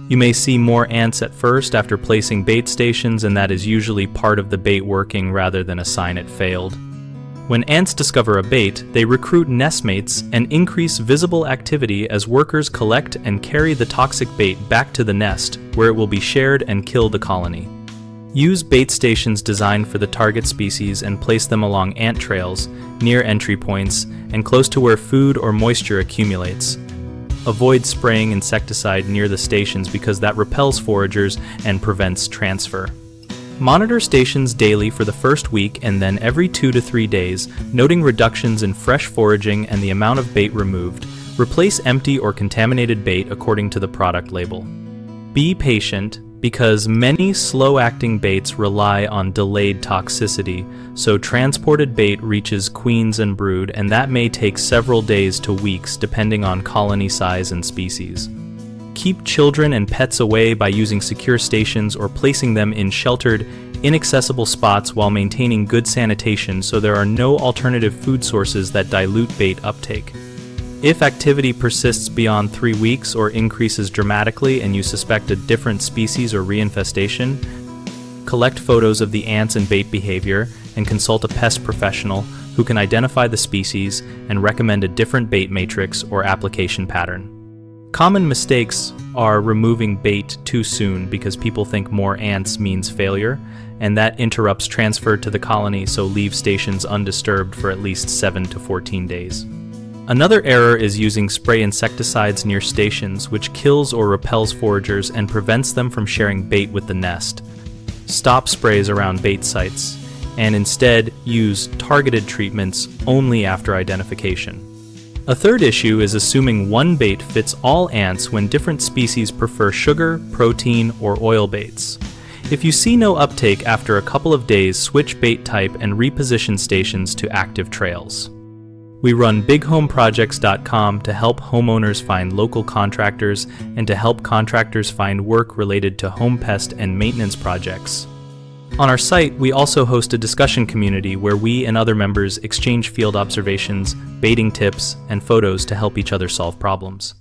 You may see more ants at first after placing bait stations, and that is usually part of the bait working rather than a sign it failed. When ants discover a bait, they recruit nestmates and increase visible activity as workers collect and carry the toxic bait back to the nest, where it will be shared and kill the colony. Use bait stations designed for the target species and place them along ant trails, near entry points, and close to where food or moisture accumulates. Avoid spraying insecticide near the stations because that repels foragers and prevents transfer. Monitor stations daily for the first week and then every 2 to 3 days, noting reductions in fresh foraging and the amount of bait removed. Replace empty or contaminated bait according to the product label. Be patient, because many slow-acting baits rely on delayed toxicity, so transported bait reaches queens and brood, and that may take several days to weeks depending on colony size and species. Keep children and pets away by using secure stations or placing them in sheltered, inaccessible spots while maintaining good sanitation so there are no alternative food sources that dilute bait uptake. If activity persists beyond 3 weeks or increases dramatically and you suspect a different species or reinfestation, collect photos of the ants and bait behavior and consult a pest professional who can identify the species and recommend a different bait matrix or application pattern. Common mistakes are removing bait too soon because people think more ants means failure, and that interrupts transfer to the colony, so leave stations undisturbed for at least 7 to 14 days. Another error is using spray insecticides near stations, which kills or repels foragers and prevents them from sharing bait with the nest. Stop sprays around bait sites, and instead use targeted treatments only after identification. A third issue is assuming one bait fits all ants when different species prefer sugar, protein, or oil baits. If you see no uptake after a couple of days, switch bait type and reposition stations to active trails. We run bighomeprojects.com to help homeowners find local contractors and to help contractors find work related to home pest and maintenance projects. On our site, we also host a discussion community where we and other members exchange field observations, baiting tips, and photos to help each other solve problems.